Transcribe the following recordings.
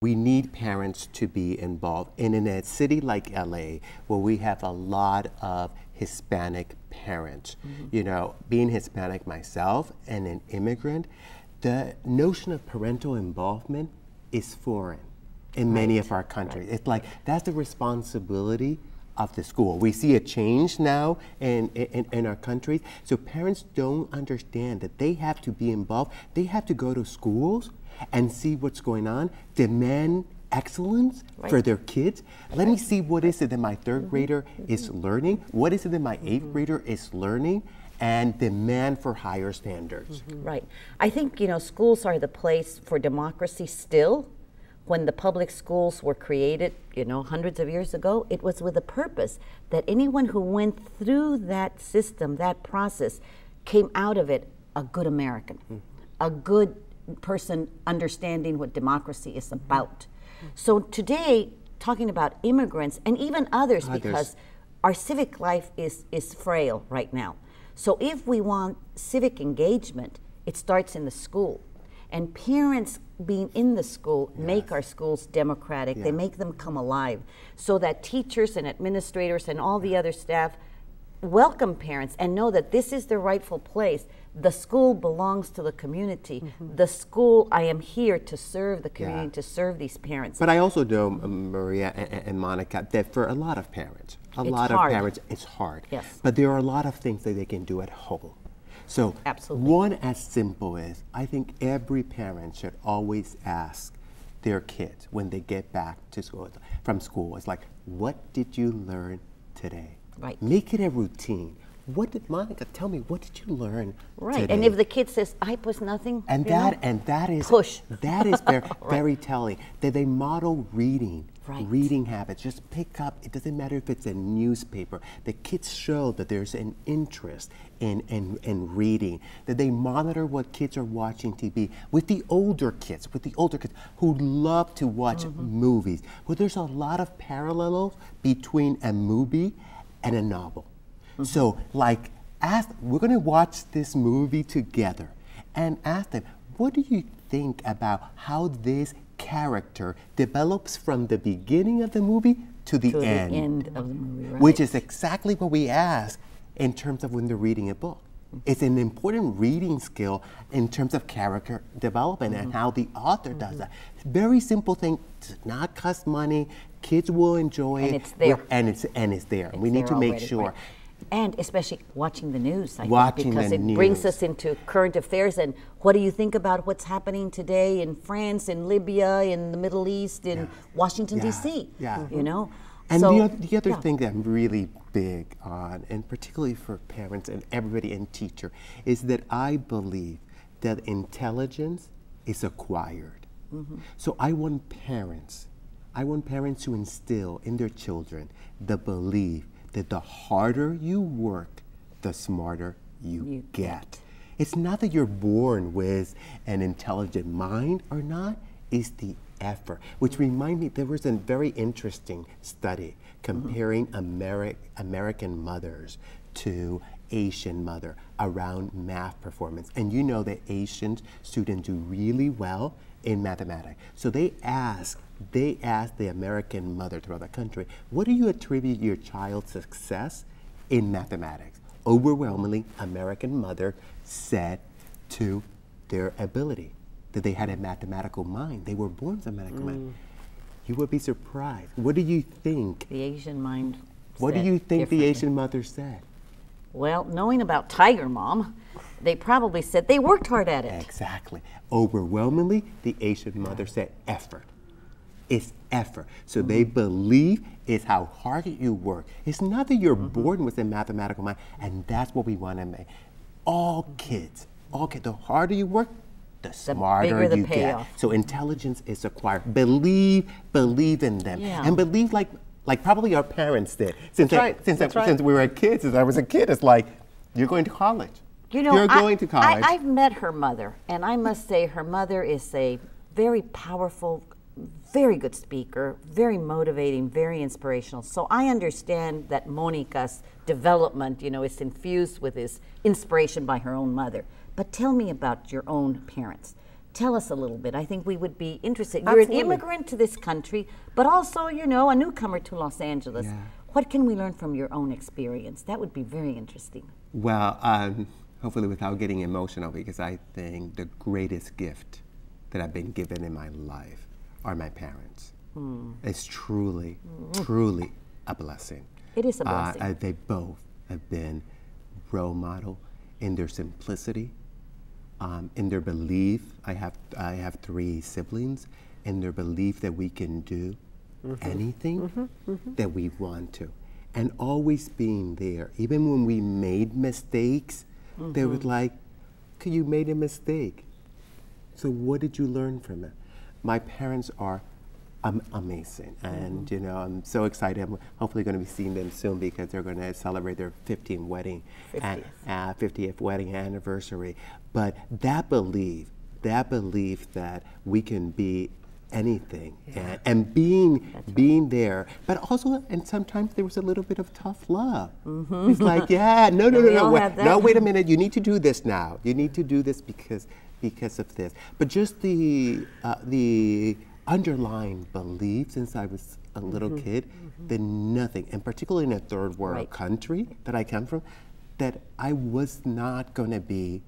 We need parents to be involved. And in a city like LA, where we have a lot of Hispanic parents, you know, being Hispanic myself and an immigrant, the notion of parental involvement is foreign in many of our countries. It's like, that's the responsibility of the school. We see a change now in our countries. So parents don't understand that they have to be involved. They have to go to schools and see what's going on, demand excellence for their kids. Let me see what is it that my third grader is learning, what is it that my eighth grader is learning, and demand for higher standards. Right. I think, you know, schools are the place for democracy still. When the public schools were created, you know, hundreds of years ago, it was with a purpose that anyone who went through that system, that process, came out of it a good American, a good person understanding what democracy is about. So today, talking about immigrants and even others, because our civic life is frail right now. So if we want civic engagement, it starts in the school. And parents being in the school make our schools democratic. They make them come alive, so that teachers and administrators and all the other staff welcome parents and know that this is the rightful place. The school belongs to the community. The school, I am here to serve the community, to serve these parents. But I also know, Maria and Monica, that for a lot of parents, it's hard. Yes. But there are a lot of things that they can do at home. So one as simple as, I think every parent should always ask their kids when they get back to school, from school, it's like, what did you learn today? Right. Make it a routine. What did Monica tell me? What did you learn today? And if the kid says, "I was nothing," and that is push. That is very telling. That they model reading, reading habits. Just pick up. It doesn't matter if it's a newspaper. The kids show that there's an interest in reading. That they monitor what kids are watching TV with the older kids, who love to watch movies. Well, there's a lot of parallels between a movie and a novel. So, like, we're going to watch this movie together and ask them, what do you think about how this character develops from the beginning of the movie to the end of the movie, which is exactly what we ask in terms of when they're reading a book. It's an important reading skill in terms of character development and how the author does that. Very simple thing, does not cost money, kids will enjoy it. It's there. And it's there. We need to make sure. And especially watching the news, I think, because it brings us into current affairs. And what do you think about what's happening today in France, in Libya, in the Middle East, in Washington, D.C.? You know? And so, the other thing that I'm really big on, and particularly for parents and everybody and teacher, is that I believe that intelligence is acquired. So I want parents to instill in their children the belief that the harder you work, the smarter you get. It's not that you're born with an intelligent mind or not, it's the effort. Which reminds me, there was a very interesting study comparing American mothers to Asian mother around math performance. And you know that Asian students do really well in mathematics. So they asked the American mother throughout the country, what do you attribute your child's success in mathematics? Overwhelmingly, American mother said to their ability, that they had a mathematical mind. They were born with a mathematical mind. You would be surprised. What do you think? The Asian mind. What do you think the Asian mother said? Well, knowing about Tiger Mom, they probably said they worked hard at it. Exactly. Overwhelmingly, the Asian mother said effort. It's effort. So they believe it's how hard you work. It's not that you're born with a mathematical mind, and that's what we want to make. All kids, the harder you work, the smarter you get. So intelligence is acquired. Believe in them, and believe like probably our parents did. Since we were kids, as I was a kid, it's like, you're going to college. You know, you're going to college. I've met her mother, and I must say her mother is a very powerful, very good speaker, very motivating, very inspirational. So I understand that Monica's development, you know, is infused with this inspiration by her own mother. But tell me about your own parents. Tell us a little bit. I think we would be interested. Absolutely. You're an immigrant to this country, but also, you know, a newcomer to Los Angeles. Yeah. What can we learn from your own experience? That would be very interesting. Well, hopefully without getting emotional, because I think the greatest gift that I've been given in my life are my parents. It's truly, truly a blessing. It is a blessing. They both have been role model in their simplicity, in their belief. I have 3 siblings, in their belief that we can do anything that we want to, and always being there, even when we made mistakes. They were like, "Okay, you made a mistake. So what did you learn from it?" My parents are amazing, and you know, I'm so excited. I'm hopefully going to be seeing them soon because they're going to celebrate their 50th wedding anniversary. But that belief that we can be anything, and being there, but also, and sometimes there was a little bit of tough love. It's like, no, wait a minute, you need to do this now. You need to do this because of this. But just the underlying belief since I was a little kid, that nothing, and particularly in a third world country that I come from, that I was not going to be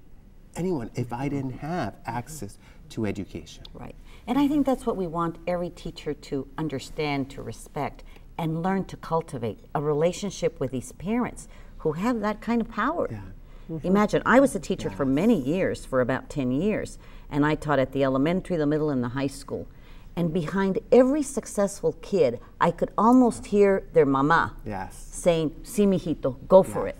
anyone if I didn't have access to education. Right. And I think that's what we want every teacher to understand, to respect, and learn to cultivate a relationship with these parents who have that kind of power. Yeah. Imagine, I was a teacher for many years, for about 10 years, and I taught at the elementary, the middle, and the high school. And behind every successful kid, I could almost hear their mama saying, "Sí, mijito, go for it.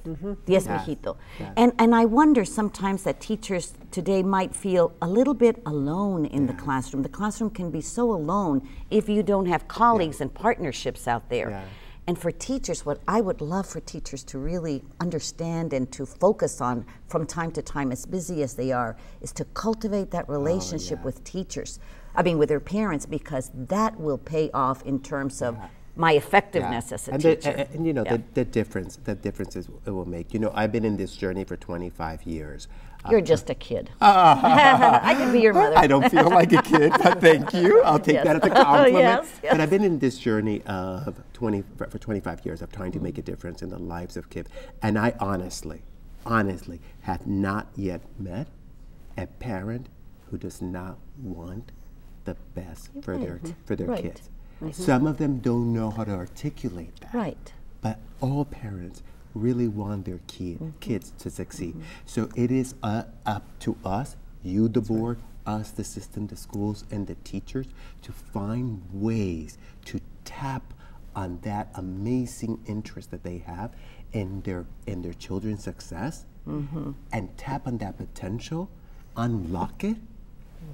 Yes, mijito." And I wonder sometimes that teachers today might feel a little bit alone in the classroom. The classroom can be so alone if you don't have colleagues and partnerships out there. And for teachers, what I would love for teachers to really understand and to focus on from time to time, as busy as they are, is to cultivate that relationship with teachers. I mean, with their parents, because that will pay off in terms of my effectiveness as a teacher. And you know, the difference is it will make. You know, I've been in this journey for 25 years. You're just a kid. I could be your mother. I don't feel like a kid, but thank you. I'll take that as a compliment. Yes. But I've been in this journey of for 25 years of trying to make a difference in the lives of kids. And I honestly have not yet met a parent who does not want the best for their kids. Some of them don't know how to articulate that. Right. But all parents really want their kids to succeed. So it is up to us, you the board, us the system, the schools, and the teachers, to find ways to tap on that amazing interest that they have in their children's success, and tap on that potential, unlock it,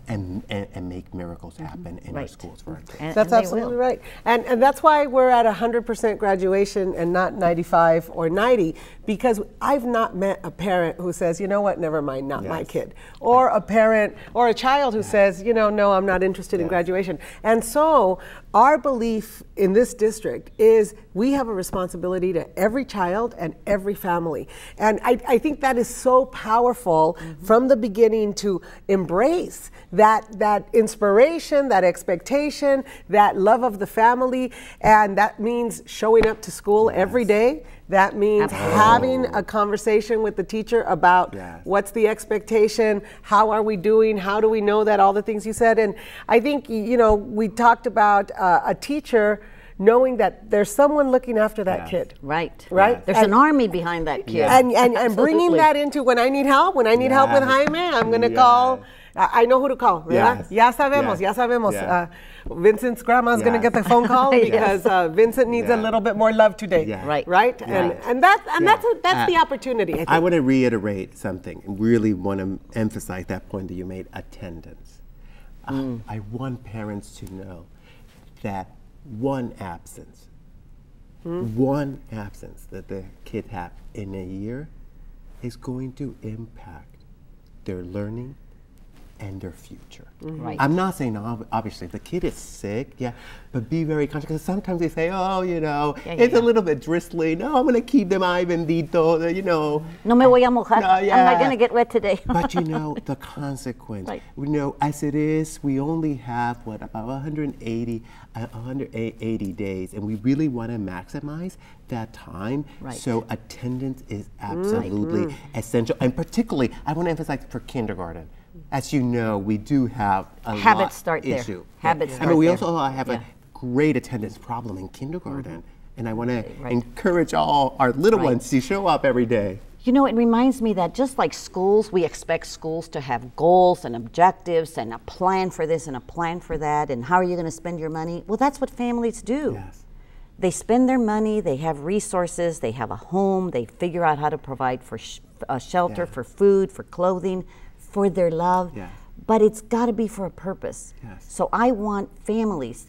and make miracles happen in our schools for our kids. That's absolutely right. And that's why we're at 100% graduation and not 95 or 90, because I've not met a parent who says, you know what, never mind, not my kid. Or a parent or a child who says, you know, no, I'm not interested in graduation. And so our belief in this district is we have a responsibility to every child and every family. And I think that is so powerful from the beginning to embrace that inspiration, that expectation, that love of the family. And that means showing up to school every day. That means having a conversation with the teacher about what's the expectation, how are we doing, how do we know that, all the things you said. And I think, you know, we talked about a teacher knowing that there's someone looking after that kid. Right. Right? There's an army behind that kid. And bringing that into when I need help with Jaime, I'm going to call. I know who to call, ¿verdad? Ya sabemos. Vincent's grandma's going to get the phone call because Vincent needs a little bit more love today. Right? And that's the opportunity, I think. I want to reiterate something and really want to emphasize that point that you made, attendance. I want parents to know that one absence that the kid have in a year is going to impact their learning and their future. Right. I'm not saying, obviously, if the kid is sick, yeah, but be very conscious, because sometimes they say, oh, you know, it's a little bit drizzly. No, I'm going to keep them ahí bendito, you know. No me voy a mojar. No, yeah. I'm not going to get wet today. But you know, the consequence. Right. You know, as it is, we only have, what, about 180 days, and we really want to maximize that time. Right. So attendance is absolutely essential. And particularly, I want to emphasize for kindergarten. As you know, we do have a Habits start there. issue. Habits I start mean, we there. also have a great attendance problem in kindergarten. And I want to encourage all our little ones to show up every day. You know, it reminds me that just like schools, we expect schools to have goals and objectives and a plan for this and a plan for that, and how are you going to spend your money? Well, that's what families do. Yes. They spend their money, they have resources, they have a home, they figure out how to provide for shelter, for food, for clothing, for their love. Yes. But it's got to be for a purpose. Yes. So I want families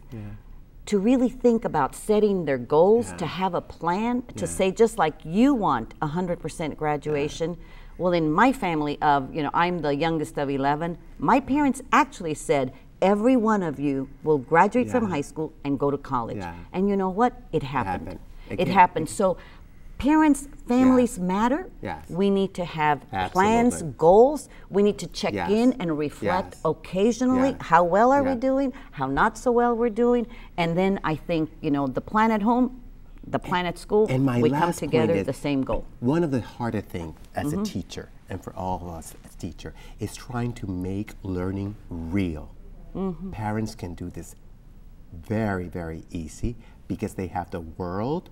to really think about setting their goals, to have a plan, to say, just like you want 100% graduation. Well, in my family of, you know, I'm the youngest of 11, my parents actually said, every one of you will graduate from high school and go to college. And you know what? It happened. It happened. So parents, families matter. Yes. We need to have plans, goals. We need to check in and reflect occasionally. How well are we doing? How not so well we're doing? And then I think, you know, the plan at home, the plan at school, and my we come last together, point is, the same goal. One of the harder things as a teacher, and for all of us as teacher, is trying to make learning real. Parents can do this very, very easy because they have the world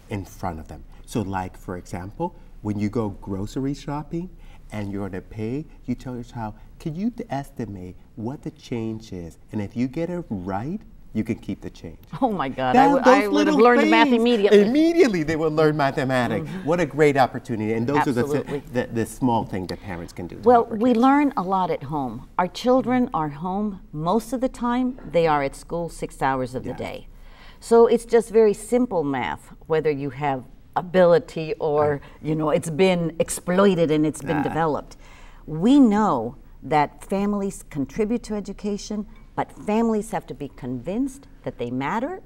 in front of them. So like, for example, when you go grocery shopping and you're going to pay, you tell your child, can you estimate what the change is? And if you get it right, you can keep the change. Oh my God, I would have learned math immediately. Immediately they will learn mathematics. What a great opportunity. And those are the small things that parents can do. Well, we learn a lot at home. Our children are home most of the time. They are at school 6 hours of the day. So it's just very simple math, whether you have ability or, you know, it's been exploited and it's been developed. We know that families contribute to education, but families have to be convinced that they matter,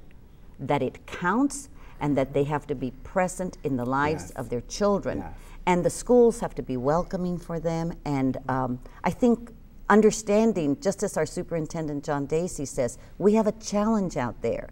that it counts, and that they have to be present in the lives of their children. And the schools have to be welcoming for them. And I think understanding, just as our superintendent John Dacey says, we have a challenge out there.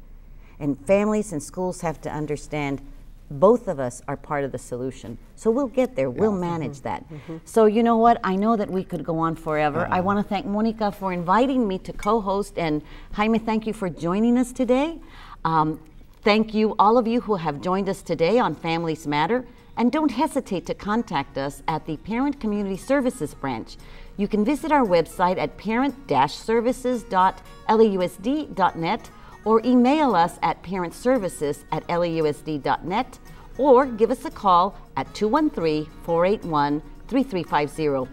And families and schools have to understand both of us are part of the solution. So we'll get there, we'll manage that. So you know what, I know that we could go on forever. I want to thank Monica for inviting me to co-host, and Jaime, thank you for joining us today. Thank you, all of you who have joined us today on Families Matter, and don't hesitate to contact us at the Parent Community Services branch. You can visit our website at parent-services.lausd.net, or email us at parentservices@lausd.net, or give us a call at 213-481-3350.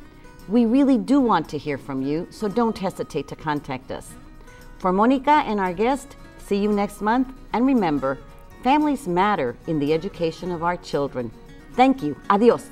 We really do want to hear from you, so don't hesitate to contact us. For Monica and our guest, see you next month, and remember, families matter in the education of our children. Thank you. Adios.